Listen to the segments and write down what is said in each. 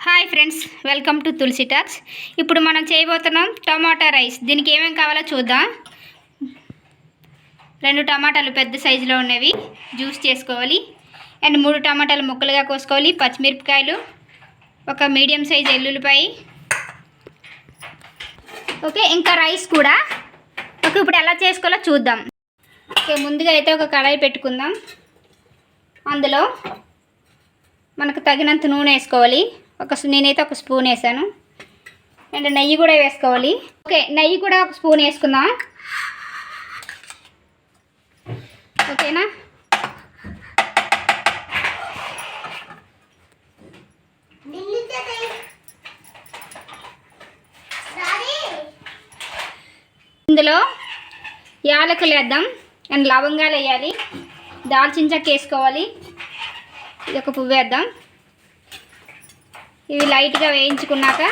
Hi friends, welcome to Tulasi talks. ఇప్పుడు మనం చేయబోతున్నాం టమాటా రైస్. దీనికి ఏమేమి కావాలో చూద్దాం. 2 టమాటాలు పెద్ద సైజులో ఉన్నవి జ్యూస్ చేసుకోవాలి. అండ్ 3 టమాటాలు ముక్కలుగా కోసుకోవాలి. పచ్చిమిరపకాయలు, ఒక మీడియం సైజ్ ఎల్లుల్లిపాయ. ఓకే, ఇంకా రైస్ కూడా. ఓకే, ఇప్పుడు ఎలా చేసుకోవాలో చూద్దాం. ఓకే, ముందుగా అయితే ఒక కడాయి పెట్టుకుందాం. అందులో మనకు తగినంత నూనె వేసుకోవాలి. నేనైతే ఒక స్పూన్ వేసాను. అండ్ నెయ్యి కూడా వేసుకోవాలి. ఓకే, నెయ్యి కూడా ఒక స్పూన్ వేసుకుందాం. ఓకేనా? ఇందులో యాలకులు వేద్దాం. అండ్ లవంగాలు వేయాలి. దాల్చిన చెక్క వేసుకోవాలి. ఇది ఒక పువ్వు వేద్దాం. ఇవి లైట్గా వేయించుకున్నాక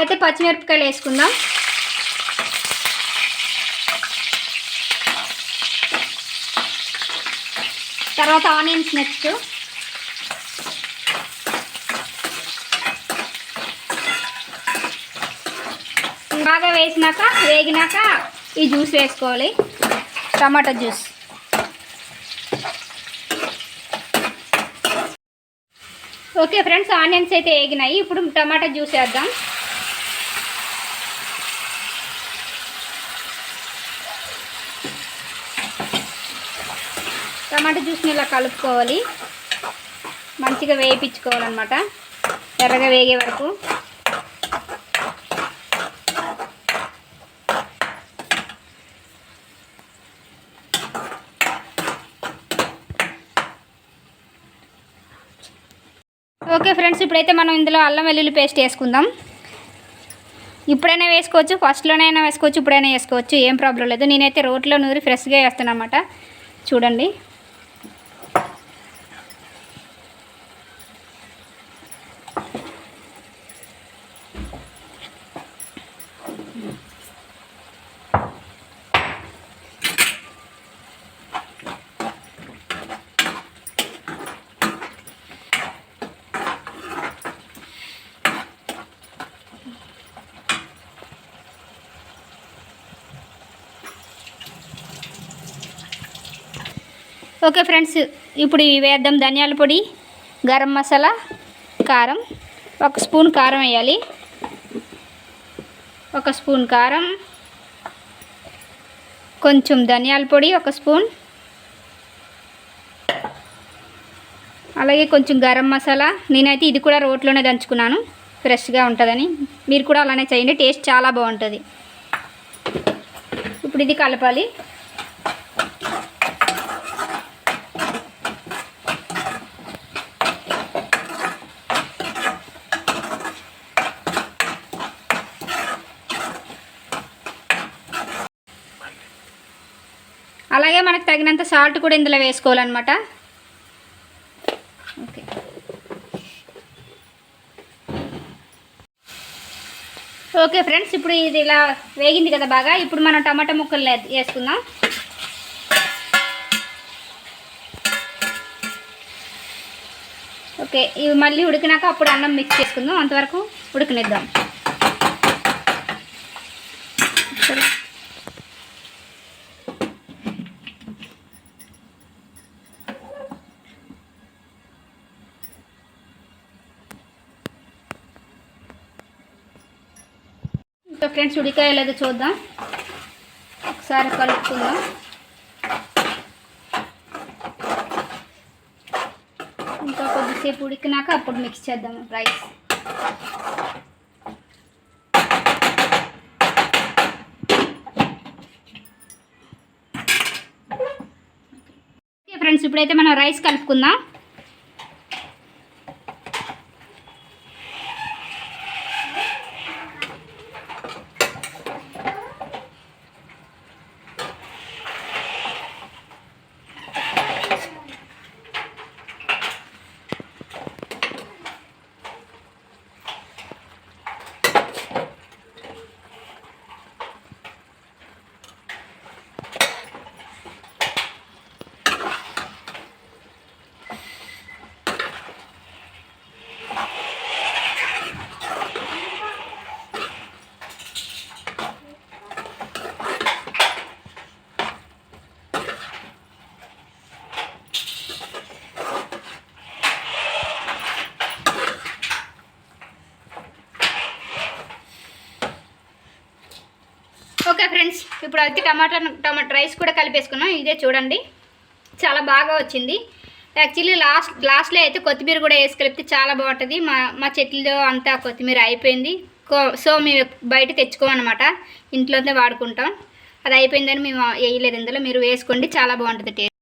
అయితే పచ్చిమిరపకాయలు వేసుకుందాం. తర్వాత ఆనియన్స్ నెక్స్ట్. బాగా వేగినాక ఈ జ్యూస్ వేసుకోవాలి, టమాటా జ్యూస్. ఓకే ఫ్రెండ్స్, ఆనియన్స్ అయితే వేగినాయి. ఇప్పుడు టమాటా జ్యూస్ వేద్దాం. టమాటా జ్యూస్ని ఇలా కలుపుకోవాలి. మంచిగా వేయించుకోవాలన్నమాట, ఎర్రగా వేగే వరకు. ఓకే ఫ్రెండ్స్, ఇప్పుడైతే మనం ఇందులో అల్లం వెల్లుల్లి పేస్ట్ వేసుకుందాం. ఇప్పుడైనా వేసుకోవచ్చు, ఫస్ట్లోనైనా వేసుకోవచ్చు, ఇప్పుడైనా వేసుకోవచ్చు, ఏం ప్రాబ్లం లేదు. నేనైతే రోట్లో నూరి ఫ్రెష్గా వేస్తాను అన్నమాట. చూడండి. ఓకే ఫ్రెండ్స్, ఇప్పుడు ఇవి వేద్దాం. ధనియాల పొడి, గరం మసాలా, కారం. 1 స్పూన్ కారం వేయాలి. 1 స్పూన్ కారం, కొంచెం ధనియాల పొడి 1 స్పూన్, అలాగే కొంచెం గరం మసాలా. నేనైతే ఇది కూడా రోట్లోనే దంచుకున్నాను, ఫ్రెష్గా ఉంటుందని. మీరు కూడా అలానే చేయండి, టేస్ట్ చాలా బాగుంటుంది. ఇప్పుడు ఇది కలపాలి. అలాగే మనకు తగినంత సాల్ట్ కూడా ఇందులో వేసుకోవాలన్నమాట. ఓకే, ఓకే ఫ్రెండ్స్, ఇప్పుడు ఇది ఇలా వేగింది కదా బాగా. ఇప్పుడు మనం టమాటా ముక్కలు వేసుకుందాం. ఓకే, ఇవి మళ్ళీ ఉడికినాక అప్పుడు అన్నం మిక్స్ చేసుకుందాం. అంతవరకు ఉడకనిద్దాం. ఇంకా ఫ్రెండ్స్, ఉడికాయలేదో చూద్దాం. ఒకసారి కలుపుకుందాం. ఇంకా కొద్దిసేపు ఉడికినాక అప్పుడు మిక్స్ చేద్దాం రైస్. ఓకే ఫ్రెండ్స్, ఇప్పుడైతే మనం రైస్ కలుపుకుందాం. ఓకే ఫ్రెండ్స్, ఇప్పుడు అయితే టమాటా రైస్ కూడా కలిపేసుకున్నాం. ఇదే చూడండి, చాలా బాగా వచ్చింది. యాక్చువల్లీ లాస్ట్లో అయితే కొత్తిమీర కూడా వేసి కలిపితే చాలా బాగుంటుంది. మా చెట్లలో అంతా కొత్తిమీర అయిపోయింది. సో మేము బయట తెచ్చుకోమన్నమాట, ఇంట్లోనే వాడుకుంటాం. అది అయిపోయిందని మేము వేయలేదు ఇందులో. మీరు వేసుకోండి, చాలా బాగుంటుంది టేస్ట్.